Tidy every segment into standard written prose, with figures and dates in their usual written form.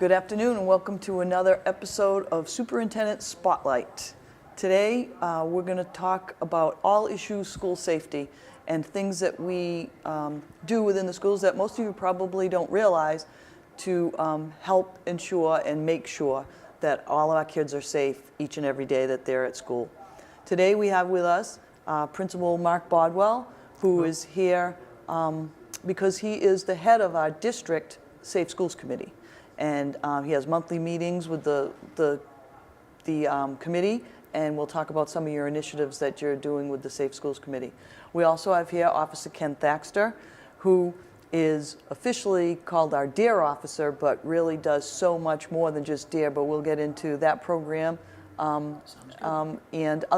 Good afternoon and welcome to another episode of Superintendent Spotlight. Today we're going to talk about all issues school safety and things that we do within the schools that most of you probably don't realize to help ensure and make sure that all of our kids are safe each and every day that they're at school. Today we have with us Principal Mark Bodwell, who is here because he is the head of our district Safe Schools Committee. And he has monthly meetings with the committee, and we'll talk about some of your initiatives that you're doing with the Safe Schools Committee. We also have here Officer Ken Thaxter, who is officially called our DARE officer, but really does so much more than just DARE, but we'll get into that program and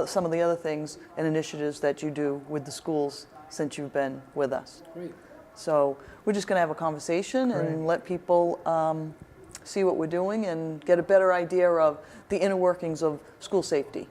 some of the other things and initiatives that you do with the schools since you've been with us. Great. So we're just going to have a conversation and let people see what we're doing and get a better idea of the inner workings of school safety.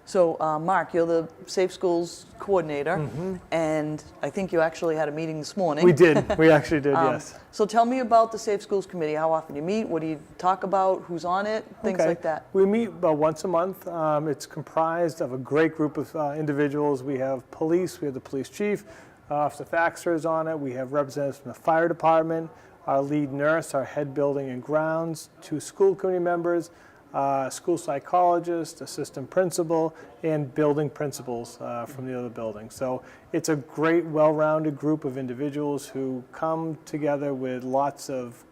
So Mark, you're the Safe Schools Coordinator, and I think you actually had a meeting this morning. We did. We actually did, yes. So tell me about the Safe Schools Committee, how often you meet, what do you talk about, who's on it, things like that. We meet about once a month. It's comprised of a great group of individuals. We have police, we have the police chief, Officer Thaxter is on it. We have representatives from the fire department, our lead nurse, our head building and grounds, 2 school committee members, school psychologist, assistant principal, and building principals from the other building. So it's a great, well-rounded group of individuals who come together with lots of,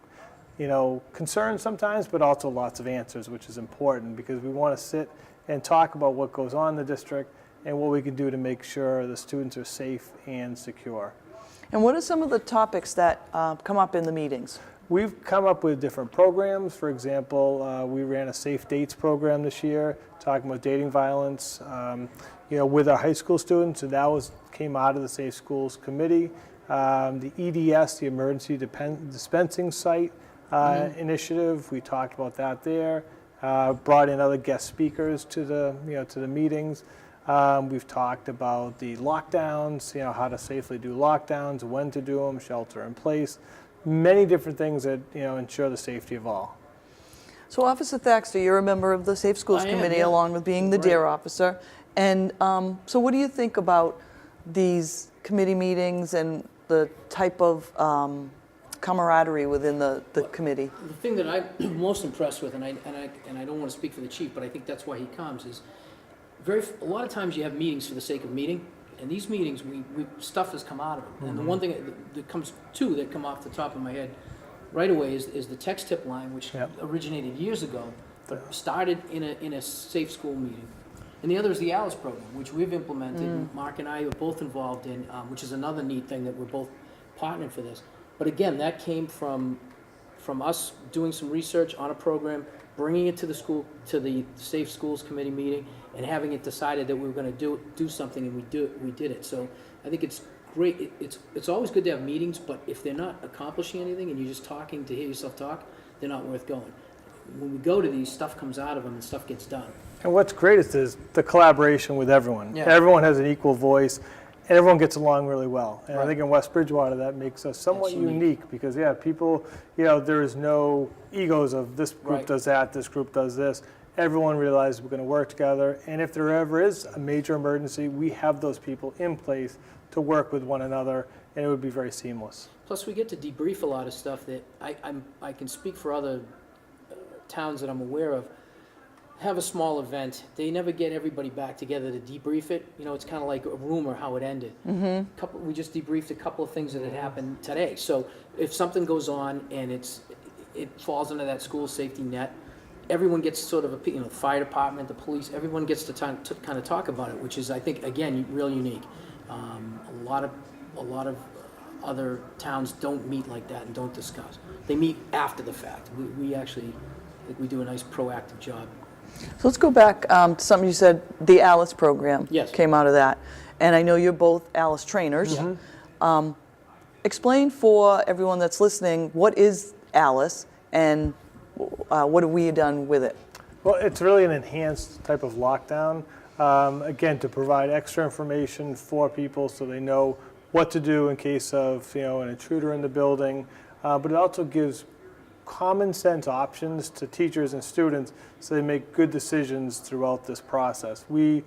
concerns sometimes, but also lots of answers, which is important because we want to sit and talk about what goes on in the district and what we can do to make sure the students are safe and secure. And what are some of the topics that come up in the meetings? We've come up with different programs. For example, we ran a Safe Dates program this year, talking about dating violence, with our high school students, and that came out of the Safe Schools Committee. The EDS, the Emergency Dispensing Site initiative, we talked about that there. Brought in other guest speakers to the meetings. We've talked about the lockdowns, how to safely do lockdowns, when to do them, shelter in place, many different things that ensure the safety of all. So Officer Thaxter, you're a member of the Safe Schools Committee along with being the DARE officer. And so what do you think about these committee meetings and the type of camaraderie within the committee? The thing that I'm most impressed with, and I don't want to speak for the chief, but I think that's why he comes, is a lot of times you have meetings for the sake of meeting, and these meetings, stuff has come out of them. And the one thing that come off the top of my head right away is the text tip line, which originated years ago, started in a safe school meeting. And the other is the ALICE program, which we've implemented. Mark and I are both involved in, which is another neat thing that we're both partnering for this. But again, that came from us doing some research on a program, bringing it to the school, to the Safe Schools Committee meeting, and having it decided that we were going to do something, and we did it. So I think it's great. It's always good to have meetings, but if they're not accomplishing anything and you're just talking to hear yourself talk, they're not worth going. When we go to these, stuff comes out of them and stuff gets done. And what's great is the collaboration with everyone. Yeah. Everyone has an equal voice, and everyone gets along really well. And I think in West Bridgewater that makes us somewhat unique because, people, there is no egos of this group does that, this group does this. Everyone realizes we're going to work together, and if there ever is a major emergency, we have those people in place to work with one another, and it would be very seamless. Plus, we get to debrief a lot of stuff that I can speak for other towns that I'm aware of. Have a small event. They never get everybody back together to debrief it. It's kind of like a rumor how it ended. We just debriefed a couple of things that had happened today. So if something goes on and it falls under that school safety net, everyone gets sort of the fire department, the police, everyone gets to kind of talk about it, which is, I think, again, real unique. A lot of other towns don't meet like that and don't discuss. They meet after the fact. We actually, I think we do a nice proactive job. So let's go back to something you said, the ALICE program came out of that. And I know you're both ALICE trainers. Explain for everyone that's listening, what is ALICE and what have we done with it? Well, it's really an enhanced type of lockdown. Again, to provide extra information for people so they know what to do in case of an intruder in the building, but it also gives common sense options to teachers and students so they make good decisions throughout this process. When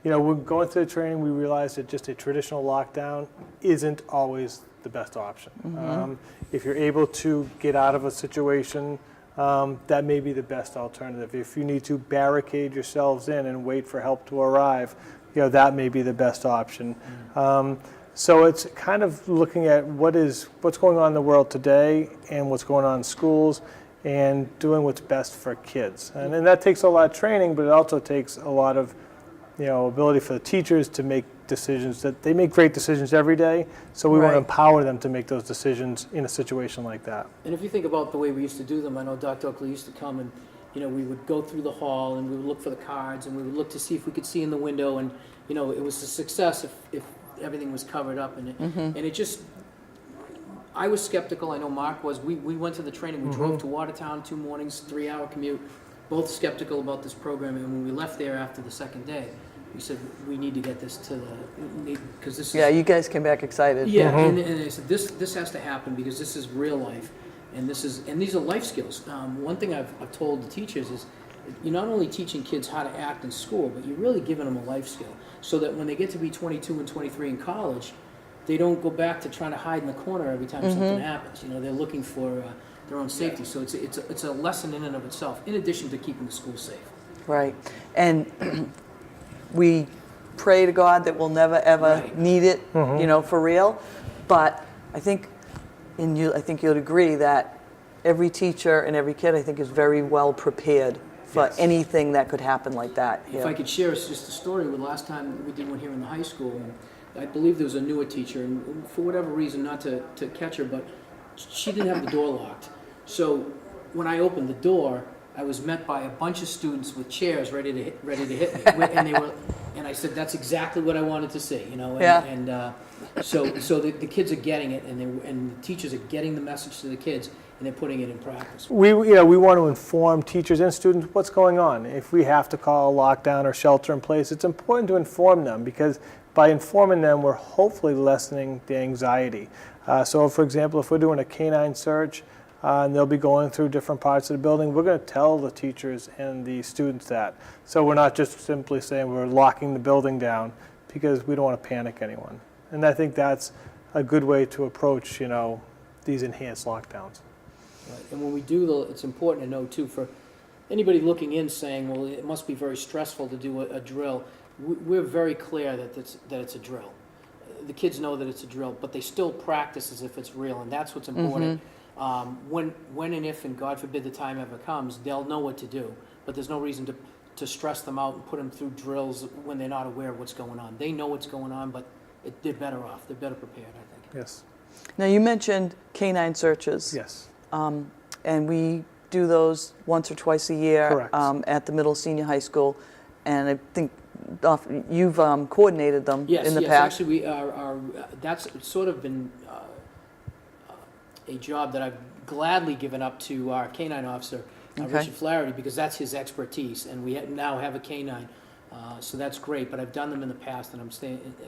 going through the training, we realized that just a traditional lockdown isn't always the best option. If you're able to get out of a situation, that may be the best alternative. If you need to barricade yourselves in and wait for help to arrive, that may be the best option. So it's kind of looking at what's going on in the world today and what's going on in schools and doing what's best for kids. And that takes a lot of training, but it also takes a lot of ability for the teachers to make decisions. That they make great decisions every day, so we want to empower them to make those decisions in a situation like that. And if you think about the way we used to do them, I know Dr. Oakley used to come and we would go through the hall and we would look for the cards and we would look to see if we could see in the window, and it was a success if everything was covered up, and it just, I was skeptical. I know Mark was. We went to the training. We drove to Watertown 2 mornings, 3-hour commute, both skeptical about this program. And when we left there after the second day, we said we need to get this to because this is. Yeah, you guys came back excited. Yeah, and I said this has to happen because this is real life, and these are life skills. One thing I've told the teachers is, you're not only teaching kids how to act in school, but you're really giving them a life skill, so that when they get to be 22 and 23 in college, they don't go back to trying to hide in the corner every time something happens. They're looking for their own safety. So it's a lesson in and of itself, in addition to keeping the school safe. Right. And we pray to God that we'll never ever need it, for real. But I think you'd agree that every teacher and every kid, I think, is very well prepared for anything that could happen like that. If I could share just a story, with last time we did one here in the high school, and I believe there was a newer teacher, and for whatever reason, not to catch her, but she didn't have the door locked. So when I opened the door, I was met by a bunch of students with chairs ready to hit me, and I said, "That's exactly what I wanted to see," So the kids are getting it, and the teachers are getting the message to the kids, and they're putting it in practice. We want to inform teachers and students what's going on. If we have to call a lockdown or shelter in place, it's important to inform them, because by informing them, we're hopefully lessening the anxiety. So, for example, if we're doing a canine search, and they'll be going through different parts of the building, we're going to tell the teachers and the students that. So we're not just simply saying we're locking the building down, because we don't want to panic anyone. And I think that's a good way to approach, these enhanced lockdowns. Right. And when we do, it's important to know too, for anybody looking in saying, well, it must be very stressful to do a drill, we're very clear that it's a drill. The kids know that it's a drill, but they still practice as if it's real, and that's what's important. When and if, and God forbid the time ever comes, they'll know what to do, but there's no reason to stress them out and put them through drills when they're not aware of what's going on. They know what's going on, but they're better off. They're better prepared, I think. Yes. Now, you mentioned canine searches. Yes. And we do those once or twice a year. Correct. At the middle senior high school, and I think you've coordinated them in the past. Actually, that's sort of been a job that I've gladly given up to our canine officer, Richard Flaherty, because that's his expertise, and we now have a canine, so that's great. But I've done them in the past, and I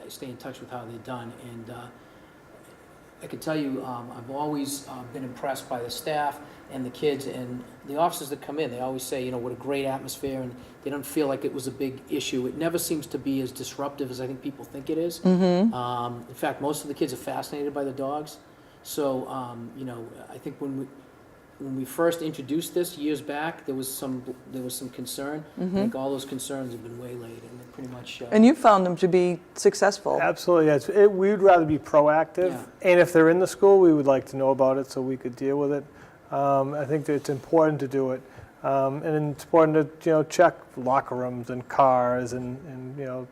stay in touch with how they're done, and I can tell you, I've always been impressed by the staff and the kids and the officers that come in. They always say, what a great atmosphere, and they don't feel like it was a big issue. It never seems to be as disruptive as I think people think it is. In fact, most of the kids are fascinated by the dogs. So, I think when we first introduced this years back, there was some concern. I think all those concerns have been waylaid, and they're pretty much. And you found them to be successful. Absolutely, yes. We'd rather be proactive, and if they're in the school, we would like to know about it so we could deal with it. I think that it's important to do it, and it's important to check locker rooms and cars and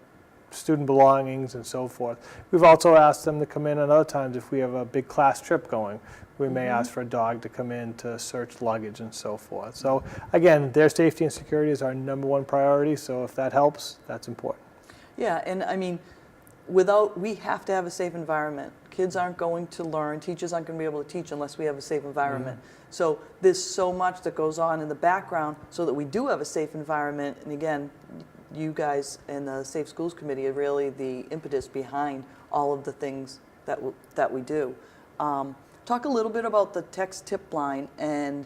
student belongings and so forth. We've also asked them to come in, and other times if we have a big class trip going, we may ask for a dog to come in to search luggage and so forth. So again, their safety and security is our #1 priority, so if that helps, that's important. Yeah, and I mean, we have to have a safe environment. Kids aren't going to learn, teachers aren't going to be able to teach unless we have a safe environment. So there's so much that goes on in the background so that we do have a safe environment. And again, you guys and the Safe Schools Committee are really the impetus behind all of the things that we do. Talk a little bit about the text tip line and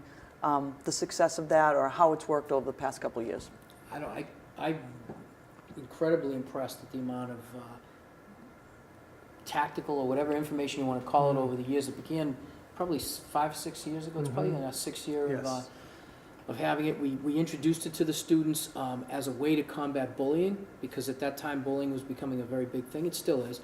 the success of that, or how it's worked over the past couple of years. I'm incredibly impressed at the amount of tactical or whatever information you want to call it over the years. It began probably 5 or 6 years ago. It's probably in our 6th year of having it. We introduced it to the students as a way to combat bullying, because at that time bullying was becoming a very big thing. It still is.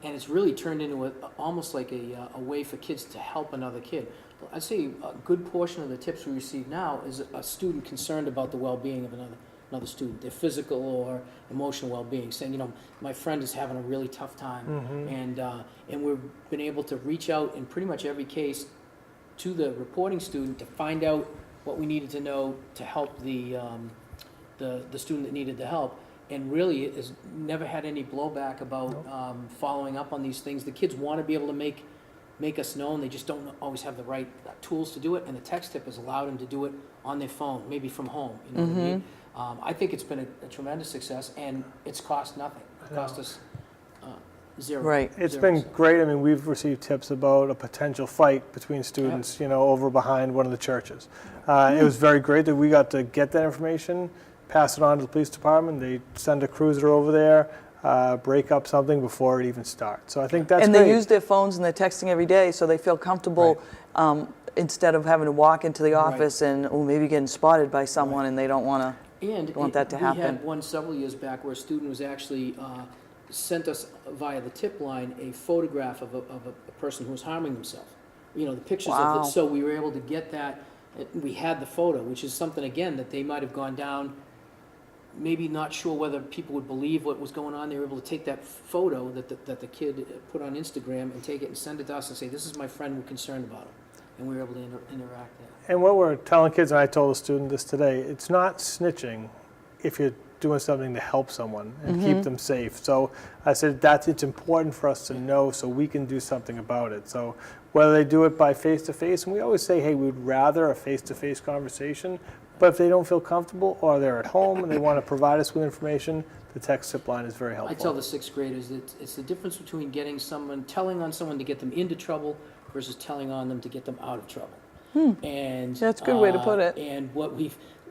And it's really turned into almost like a way for kids to help another kid. I'd say a good portion of the tips we receive now is a student concerned about the well-being of another student, their physical or emotional well-being, saying, my friend is having a really tough time, and we've been able to reach out in pretty much every case to the reporting student to find out what we needed to know to help the student that needed the help. And really, it has never had any blowback about following up on these things. The kids want to be able to make us known. They just don't always have the right tools to do it. And the text tip has allowed them to do it on their phone, maybe from home. You know what I mean? I think it's been a tremendous success, and it's cost nothing. It cost us zero. Right. It's been great. I mean, we've received tips about a potential fight between students, over behind one of the churches. It was very great that we got to get that information, pass it on to the police department. They send a cruiser over there, break up something before it even starts. So I think that's great. great. They use their phones and they're texting every day, so they feel comfortable instead of having to walk into the office and maybe getting spotted by someone, and they don't want that to happen. We had one several years back where a student was actually sent us via the tip line a photograph of a person who was harming themselves. The pictures of it. So we were able to get that. We had the photo, which is something, again, that they might have gone down, maybe not sure whether people would believe what was going on. They were able to take that photo that the kid put on Instagram and take it and send it to us and say, this is my friend, we're concerned about him. And we were able to interact there. And what we're telling kids, and I told a student this today, it's not snitching if you're doing something to help someone and keep them safe. So I said it's important for us to know so we can do something about it. So whether they do it by face-to-face, and we always say, hey, we'd rather a face-to-face conversation, but if they don't feel comfortable or they're at home and they want to provide us with information, the text tip line is very helpful. I tell the 6th graders that it's the difference between telling on someone to get them into trouble versus telling on them to get them out of trouble. And that's a good way to put it.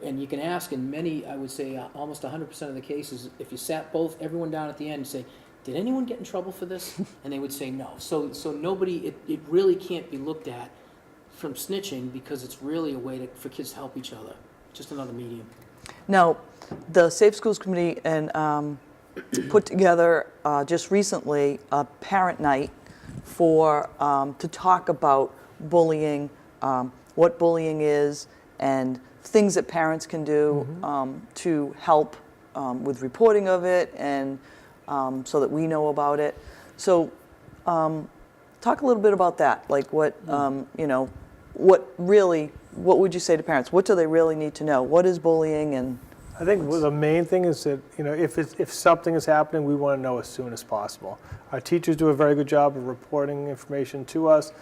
And you can ask in many, I would say almost 100% of the cases, if you sat everyone down at the end and say, did anyone get in trouble for this? And they would say no. So nobody, it really can't be looked at from snitching, because it's really a way for kids to help each other. Just another medium. Now, the Safe Schools Committee put together just recently a parent night to talk about bullying, what bullying is, and things that parents can do to help with reporting of it, and so that we know about it. So talk a little bit about that, like what would you say to parents? What do they really need to know? What is bullying? And I think the main thing is that if something is happening, we want to know as soon as possible. Our teachers do a very good job of reporting information to us,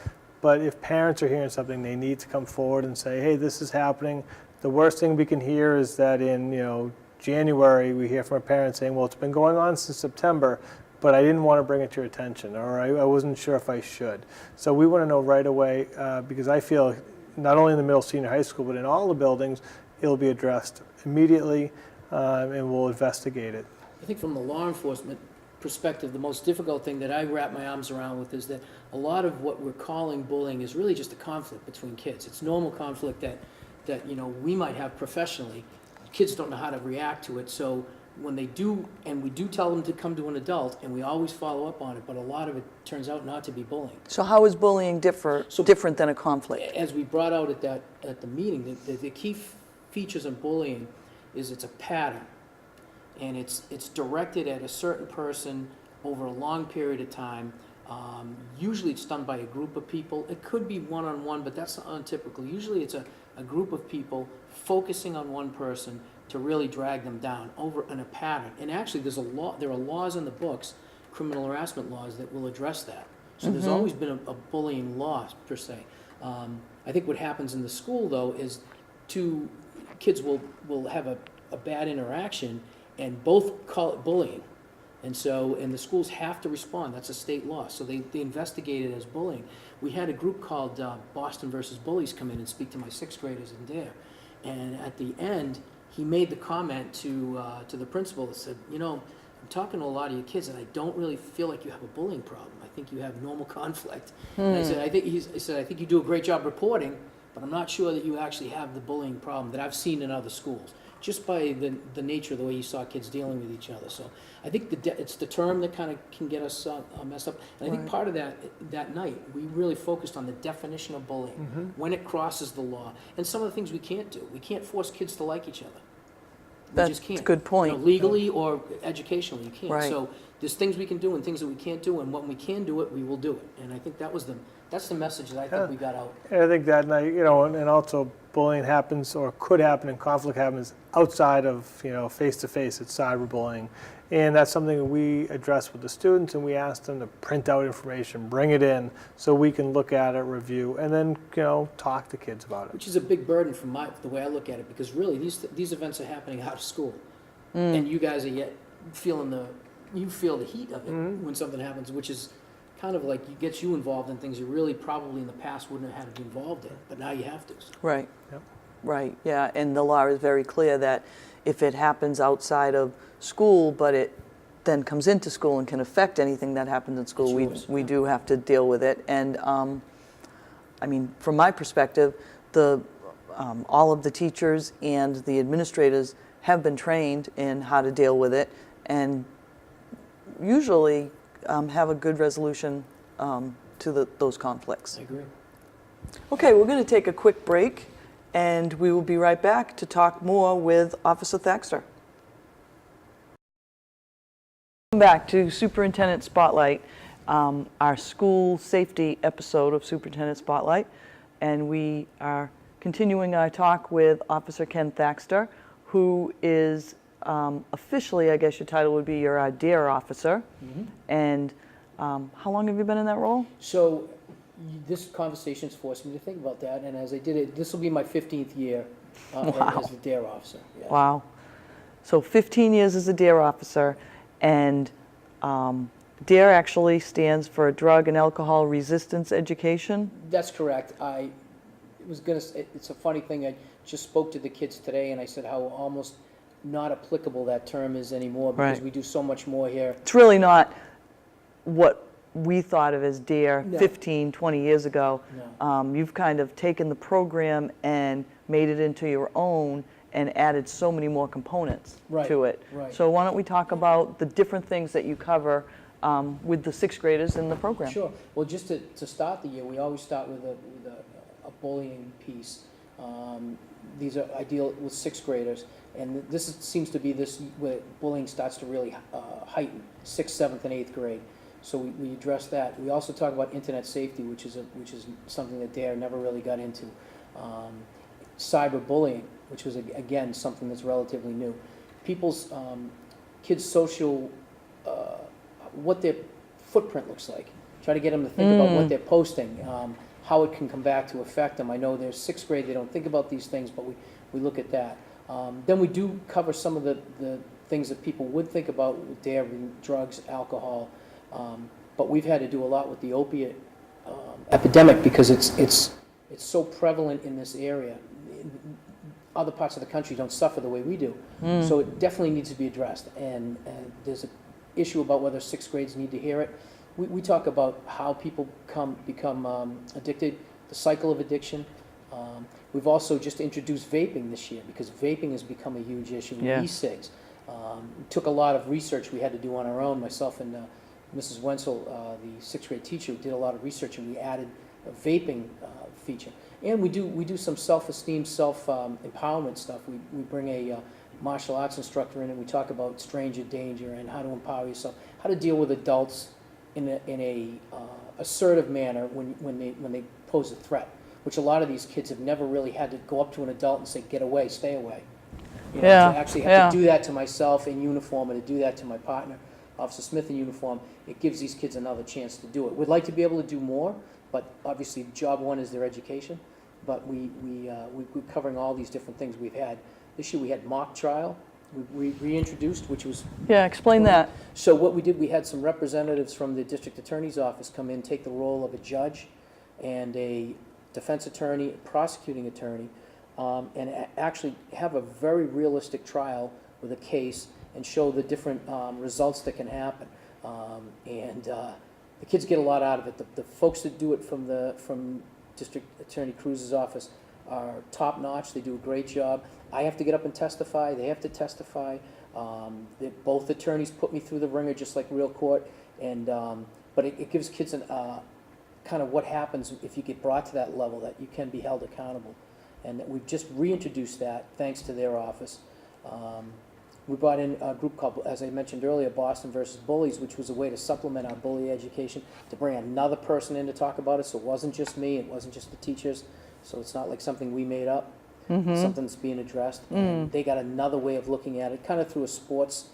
but if parents are hearing something, they need to come forward and say, hey, this is happening. The worst thing we can hear is that in January we hear from a parent saying, well, it's been going on since September, but I didn't want to bring it to your attention, or I wasn't sure if I should. So we want to know right away, because I feel not only in the middle, senior, high school, but in all the buildings, it'll be addressed immediately, and we'll investigate it. I think from the law enforcement perspective, the most difficult thing that I wrap my arms around with is that a lot of what we're calling bullying is really just a conflict between kids. It's normal conflict that we might have professionally. Kids don't know how to react to it, so when they do, and we do tell them to come to an adult, and we always follow up on it, but a lot of it turns out not to be bullying. so how is bullying different than a conflict? As we brought out at the meeting, the key features of bullying is it's a pattern, and it's directed at a certain person over a long period of time. Usually it's done by a group of people. It could be one-on-one, but that's untypical. Usually it's a group of people focusing on one person to really drag them down over in a pattern. And actually there are laws in the books, criminal harassment laws, that will address that. So there's always been a bullying law, per se. I think what happens in the school, though, is two kids will have a bad interaction and both call it bullying. And the schools have to respond. That's a state law. So they investigate it as bullying. We had a group called Boston versus Bullies come in and speak to my sixth graders in there. And at the end, he made the comment to the principal that said, you know, I'm talking to a lot of your kids, and I don't really feel like you have a bullying problem. I think you have normal conflict. And I said, I think you do a great job reporting, but I'm not sure that you actually have the bullying problem that I've seen in other schools, just by the nature of the way you saw kids dealing with each other. So I think it's the term that kind of can get us messed up. And I think part of that night, we really focused on the definition of bullying, when it crosses the law, and some of the things we can't do. We can't force kids to like each other. We just can't. That's a good point. You know, legally or educationally, you can't. Right. So there's things we can do and things that we can't do, and when we can do it, we will do it. And I think that's the message that I think we got out. And I think that night, you know, and also bullying happens or could happen and conflict happens outside of, you know, face-to-face. It's cyberbullying. And that's something that we address with the students, and we ask them to print out information, bring it in so we can look at it, review, and then, you know, talk to kids about it. Which is a big burden from the way I look at it, because really these events are happening out of school. And you guys are yet you feel the heat of it when something happens, which is kind of like it gets you involved in things you really probably in the past wouldn't have had to be involved in, but now you have to. So. Right. Yep. Right, yeah, and the law is very clear that if it happens outside of school, but it then comes into school and can affect anything that happens in school, we do have to deal with it. And I mean, from my perspective, all of the teachers and the administrators have been trained in how to deal with it, and usually have a good resolution to those conflicts. I agree. Okay, we're going to take a quick break, and we will be right back to talk more with Officer Thaxter. Welcome back to Superintendent Spotlight, our school safety episode of Superintendent Spotlight, and we are continuing our talk with Officer Ken Thaxter, who is officially, I guess your title would be, you're our DARE officer. And how long have you been in that role? So this conversation's forced me to think about that, and as I did it, this will be my 15th year as a DARE officer. Yeah. Wow. So 15 years as a DARE officer, and DARE actually stands for Drug and Alcohol Resistance Education. That's correct. It's a funny thing, I just spoke to the kids today, and I said how almost not applicable that term is anymore, because we do so much more here. It's really not what we thought of as DARE 15, 20 years ago. No. You've kind of taken the program and made it into your own and added so many more components to it. Right. So why don't we talk about the different things that you cover with the sixth graders in the program? Sure. Well, just to start the year, we always start with a bullying piece. I deal with sixth graders, and this seems to be where bullying starts to really heighten, 6th, 7th, and 8th grade. So we address that. We also talk about internet safety, which is something that DARE never really got into. Cyberbullying, which was again something that's relatively new. Kids' social, what their footprint looks like. Try to get them to think about what they're posting, how it can come back to affect them. I know they're 6th grade; they don't think about these things, but we look at that. Then we do cover some of the things that people would think about with DARE, drugs, alcohol. But we've had to do a lot with the opiate epidemic, because it's so prevalent in this area. Other parts of the country don't suffer the way we do, so it definitely needs to be addressed. And there's an issue about whether 6th grades need to hear it. We talk about how people become addicted, the cycle of addiction. We've also just introduced vaping this year, because vaping has become a huge issue. Yeah. E-cigs. We took a lot of research we had to do on our own. Myself and Mrs. Wenzel, the 6th grade teacher, did a lot of research, and we added a vaping feature. And we do some self-esteem, self-empowerment stuff. We bring a martial arts instructor in, and we talk about stranger danger and how to empower yourself, how to deal with adults in a assertive manner when they pose a threat, which a lot of these kids have never really had to go up to an adult and say, "Get away, stay away." You know, to actually have to do that to myself in uniform, and to do that to my partner, Officer Smith, in uniform, it gives these kids another chance to do it. We'd like to be able to do more, but obviously job one is their education. But we're covering all these different things we've had. This year we had mock trial. we reintroduced, which was. Yeah, explain that. So what we did, we had some representatives from the district attorney's office come in, take the role of a judge and a defense attorney, prosecuting attorney, and actually have a very realistic trial with a case and show the different results that can happen. The kids get a lot out of it. The folks that do it from District Attorney Cruz's office are top notch. They do a great job. I have to get up and testify. They have to testify. Both attorneys put me through the ringer just like real court. But it gives kids kind of what happens if you get brought to that level, that you can be held accountable. And we've just reintroduced that thanks to their office. We brought in a group called, as I mentioned earlier, Boston versus Bullies, which was a way to supplement our bully education, to bring another person in to talk about it. So it wasn't just me, it wasn't just the teachers. So it's not like something we made up, something that's being addressed. And they got another way of looking at it, kind of through a sports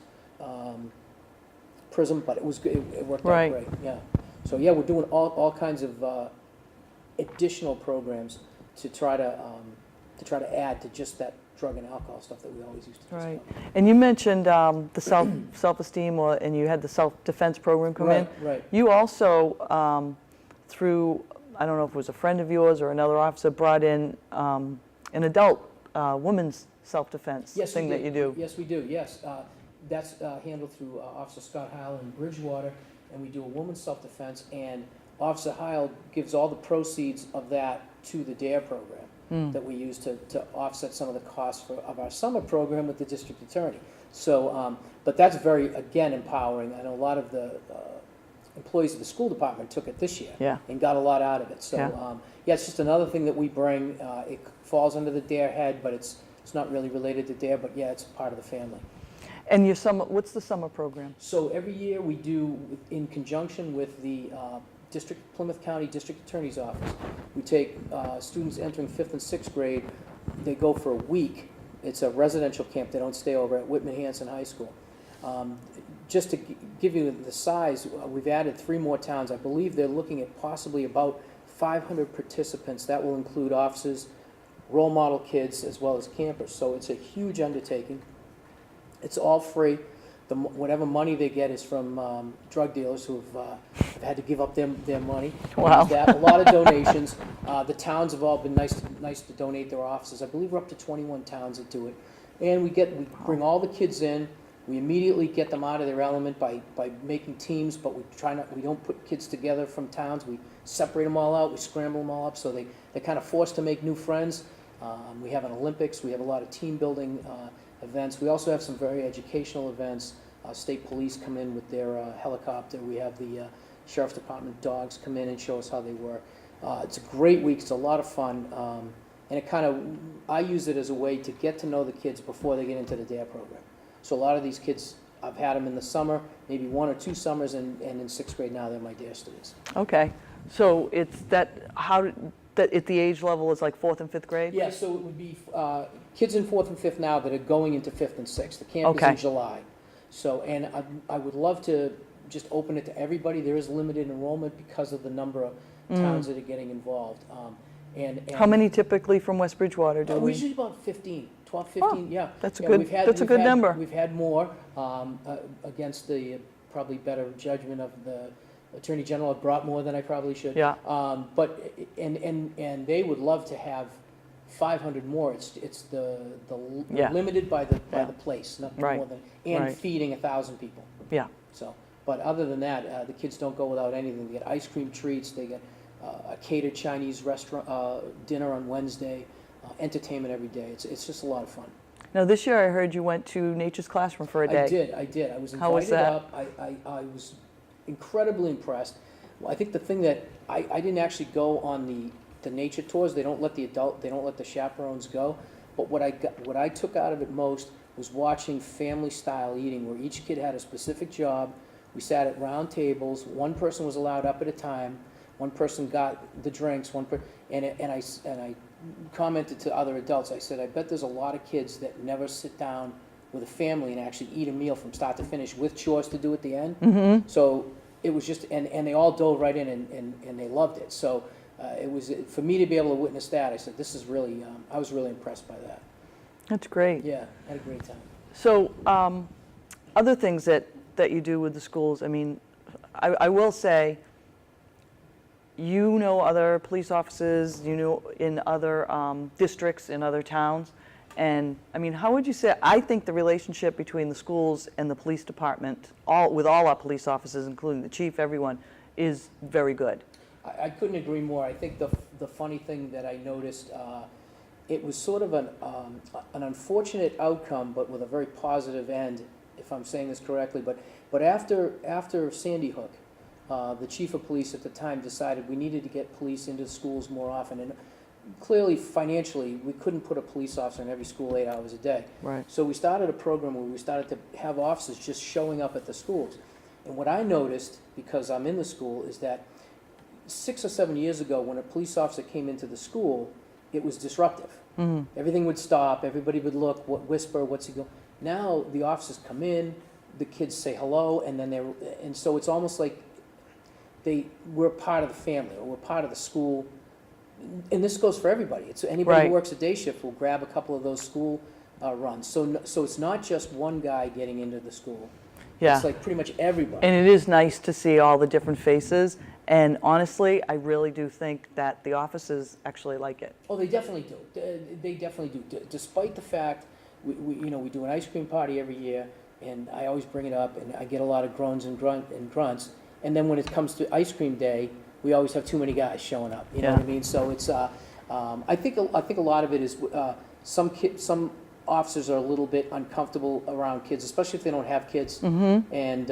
prism, but it was good. It worked out great. Yeah. So yeah, we're doing all kinds of additional programs to try to add to just that drug and alcohol stuff that we always used to discuss. Right. And you mentioned the self-esteem, and you had the self-defense program come in. Right. You also, through, I don't know if it was a friend of yours or another officer, brought in an adult women's self-defense thing that you do. Yes, we do. Yes. That's handled through Officer Scott Heil in Bridgewater, and we do a woman's self-defense, and Officer Heil gives all the proceeds of that to the DARE program that we use to offset some of the costs of our summer program with the district attorney. So, but that's very, again, empowering. I know a lot of the employees of the school department took it this year and got a lot out of it. So, yeah, it's just another thing that we bring. It falls under the DARE head, but it's not really related to DARE, but yeah, it's part of the family. And your summer, what's the summer program? So every year we do, in conjunction with the Plymouth County District Attorney's Office, we take students entering 5th and 6th grade. They go for a week. It's a residential camp. They don't stay over at Whitman-Hanson High School. Just to give you the size, we've added 3 more towns. I believe they're looking at possibly about 500 participants. That will include officers, role model kids, as well as campers. So it's a huge undertaking. It's all free. Whatever money they get is from drug dealers who have had to give up their money. Wow. A lot of donations. The towns have all been nice to donate their offices. I believe we're up to 21 towns that do it. And we bring all the kids in. We immediately get them out of their element by making teams, but we don't put kids together from towns. We separate them all out. We scramble them all up, so they're kind of forced to make new friends. We have an Olympics. We have a lot of team building events. We also have some very educational events. State police come in with their helicopter. We have the Sheriff's Department dogs come in and show us how they work. It's a great week. It's a lot of fun. And I use it as a way to get to know the kids before they get into the DARE program. So a lot of these kids, I've had them in the summer, maybe 1 or 2 summers, and in 6th grade now they're my DARE students. Okay. So it's that at the age level is like 4th and 5th grade? Yeah, so it would be kids in 4th and 5th now that are going into 5th and 6th. The camp is in July. So, and I would love to just open it to everybody. There is limited enrollment because of the number of towns that are getting involved. And how many typically from West Bridgewater do we? Usually about 15, 12, 15, yeah. That's a good number. We've had more against the probably better judgment of the Attorney General. I brought more than I probably should. Yeah. But and they would love to have 500 more. It's the limited by the place, nothing more than feeding 1,000 people. Yeah. So, but other than that, the kids don't go without anything. They get ice cream treats. They get a catered Chinese restaurant dinner on Wednesday, entertainment every day. It's just a lot of fun. Now this year I heard you went to Nature's Classroom for a day. I did. I was invited How was that? up. I was incredibly impressed. Well, I think the thing that I didn't actually go on the nature tours. They don't let the chaperones go. But what I took out of it most was watching family style eating, where each kid had a specific job. We sat at round tables. One person was allowed up at a time. One person got the drinks. And I commented to other adults. I said, I bet there's a lot of kids that never sit down with a family and actually eat a meal from start to finish with chores to do at the end. Mm-hmm. So it was just, and they all dove right in and they loved it. So it was, for me to be able to witness that, I said, this is really, I was really impressed by that. That's great. Yeah, I had a great time. So, other things that you do with the schools, I mean, I will say, you know other police officers, you know, in other districts, in other towns, and, I mean, how would you say, I think the relationship between the schools and the police department, with all our police officers, including the chief, everyone, is very good. I couldn't agree more. I think the funny thing that I noticed, it was sort of an unfortunate outcome, but with a very positive end, if I'm saying this correctly. But after Sandy Hook, the chief of police at the time decided we needed to get police into schools more often. And clearly, financially, we couldn't put a police officer in every school 8 hours a day. Right. So we started a program where we started to have officers just showing up at the schools. And what I noticed, because I'm in the school, is that 6 or 7 years ago, when a police officer came into the school, it was disruptive. Mm-hmm. Everything would stop, everybody would look, whisper, what's he going? Now the officers come in, the kids say hello, and so it's almost like we're part of the family, or we're part of the school. And this goes for everybody. It's anybody Right. who works a day shift will grab a couple of those school runs. So it's not just one guy getting into the school. Yeah. It's like pretty much everybody. And it is nice to see all the different faces, and honestly, I really do think that the officers actually like it. Oh, they definitely do. They definitely do. Despite the fact we do an ice cream party every year, and I always bring it up, and I get a lot of groans and grunts. And then when it comes to ice cream day, we always have too many guys showing up. You know what I mean? So it's I think a lot of it is some officers are a little bit uncomfortable around kids, especially if they don't have kids. Mm-hmm. And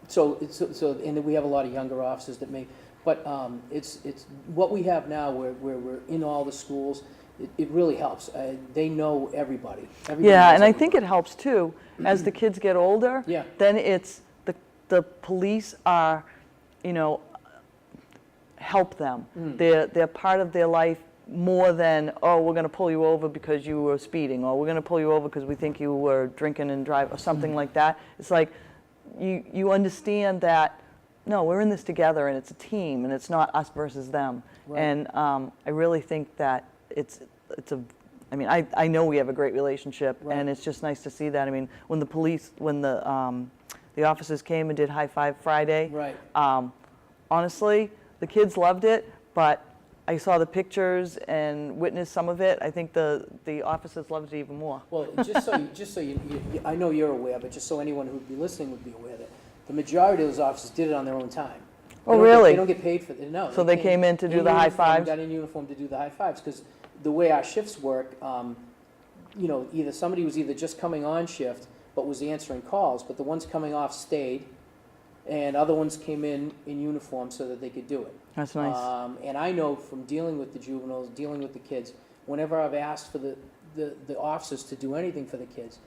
so and then we have a lot of younger officers that may, but it's what we have now where we're in all the schools. It really helps. They know everybody. Everybody Yeah, knows and I everybody. think it helps too, as the kids get older. Yeah. Then it's the police are, help them. They're part of their life more than, oh, we're going to pull you over because you were speeding, or we're going to pull you over because we think you were drinking and driving, or something like that. It's like you understand that, no, we're in this together, and it's a team, and it's not us versus them. Right. And I really think that I know we have a great relationship, Right. and it's just nice to see that. I mean, when the officers came and did High Five Friday, Right. Honestly, the kids loved it, but I saw the pictures and witnessed some of it. I think the officers loved it even more. Well, just so you, I know you're aware, but just so anyone who'd be listening would be aware that the majority of those officers did it on their own time. Oh, really? They don't get paid for it. No. So they came in to do the high uniform, fives? Got in uniform to do the high fives, because the way our shifts work, either somebody was either just coming on shift but was answering calls, but the ones coming off stayed, and other ones came in uniform so that they could do it. That's nice. And I know from dealing with the juveniles, dealing with the kids, whenever I've asked for the officers to do anything for the kids,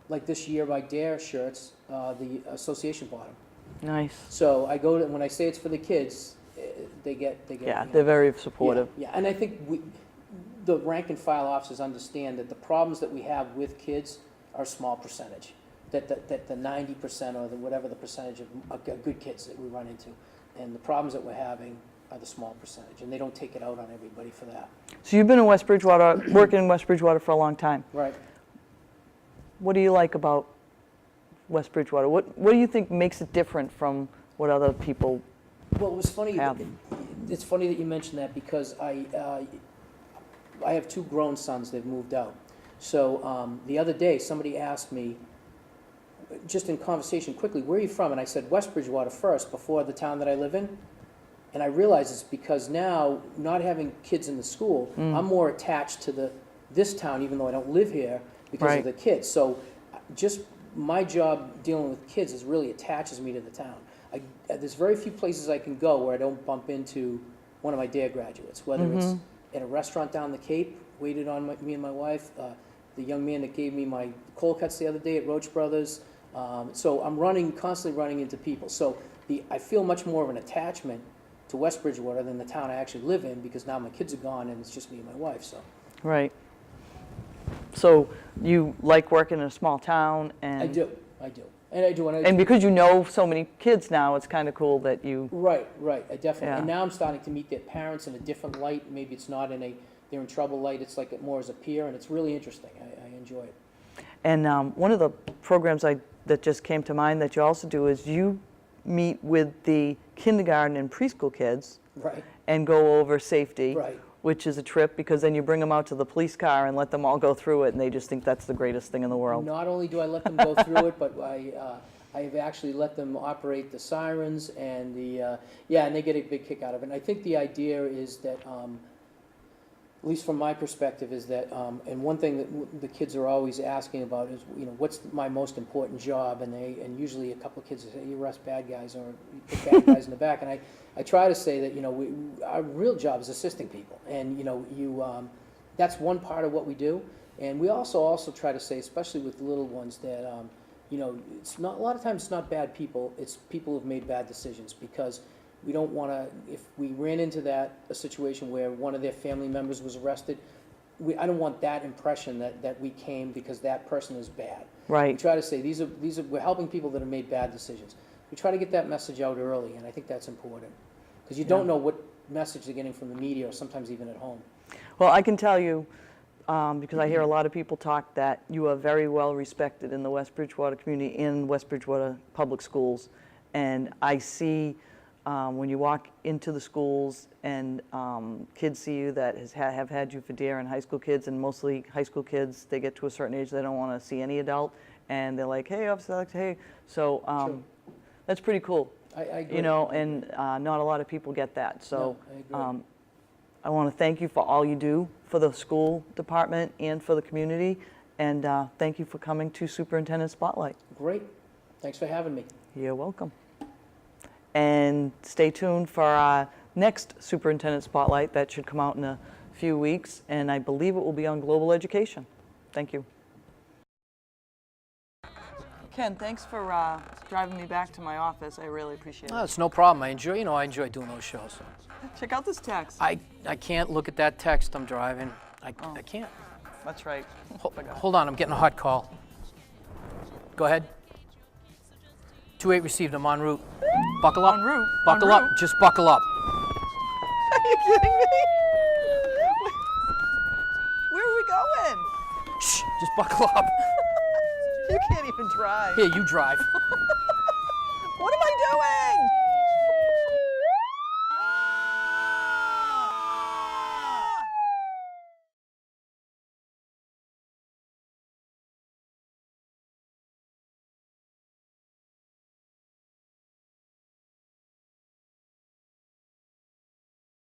like this year by Dare shirts, the association bought them. Nice. So I go to, when I say it's for the kids, they get. Yeah, they're very supportive. Yeah, and I think the rank and file officers understand that the problems that we have with kids are a small percentage. That the 90% or whatever the percentage of good kids that we run into, and the problems that we're having are the small percentage, and they don't take it out on everybody for that. So you've been in West Bridgewater, working in West Bridgewater for a long time. Right. What do you like about West Bridgewater? What do you think makes it different from what other people Well, it was funny. have? It's funny that you mentioned that, because I have two grown sons. They've moved out. So the other day, somebody asked me, just in conversation quickly, where are you from? And I said, West Bridgewater first, before the town that I live in. And I realized it's because now, not having kids in the school, I'm more attached to this town, even though I don't live here, because Right. of the kids. So just my job dealing with kids really attaches me to the town. There's very few places I can go where I don't bump into one of my DARE graduates, whether it's at a restaurant down the Cape, waited on me and my wife, the young man that gave me my cold cuts the other day at Roach Brothers. So I'm constantly running into people. So I feel much more of an attachment to West Bridgewater than the town I actually live in, because now my kids are gone and it's just me and my wife. So Right. So you like working in a small town, and I do, and and because you know so many kids now, it's kind of cool that you. Right, I definitely. Yeah. And now I'm starting to meet their parents in a different light. Maybe it's not they're in trouble light. It's like more as a peer, and it's really interesting. I enjoy it. And one of the programs that just came to mind that you also do is you meet with the kindergarten and preschool kids Right. and go over safety, Right. which is a trip because then you bring them out to the police car and let them all go through it, and they just think that's the greatest thing in the world. Not only do I let them go through it, but I have actually let them operate the sirens and and they get a big kick out of it. And I think the idea is that, at least from my perspective, is that, and one thing that the kids are always asking about is, what's my most important job? And usually a couple of kids say, you arrest bad guys or you put bad guys in the back. And I try to say that, our real job is assisting people. And, that's one part of what we do. And we also try to say, especially with little ones, that, it's not, a lot of times it's not bad people, it's people who've made bad decisions, because we don't want to, if we ran into a situation where one of their family members was arrested, I don't want that impression that we came because that person is bad. Right. We try to say we're helping people that have made bad decisions. We try to get that message out early, and I think that's important, because you don't know what message they're getting from the media or sometimes even at home. Well, I can tell you, because I hear a lot of people talk, that you are very well respected in the West Bridgewater community, in West Bridgewater public schools. And I see when you walk into the schools and kids see you that have had you for dear, and high school kids, and mostly high school kids, they get to a certain age, they don't want to see any adult, and they're like, hey, officer, hey. So that's pretty cool. I agree. And not a lot of people get that. So No, I agree. I want to thank you for all you do for the school department and for the community, and thank you for coming to Superintendent Spotlight. Great. Thanks for having me. You're welcome. And stay tuned for our next Superintendent Spotlight that should come out in a few weeks, and I believe it will be on global education. Thank you. Ken, thanks for driving me back to my office. I really appreciate it. It's no problem. I enjoy doing those shows. Check out this text. I can't look at that text I'm driving. I can't. That's right. Hold on, I'm getting a hot call. Go ahead. 28 received, I'm en route. Buckle up. En route? Buckle En up, route? just buckle up. Are you kidding me? Where are we going? Shh, just buckle up. You can't even drive. Here, you drive. What am I doing?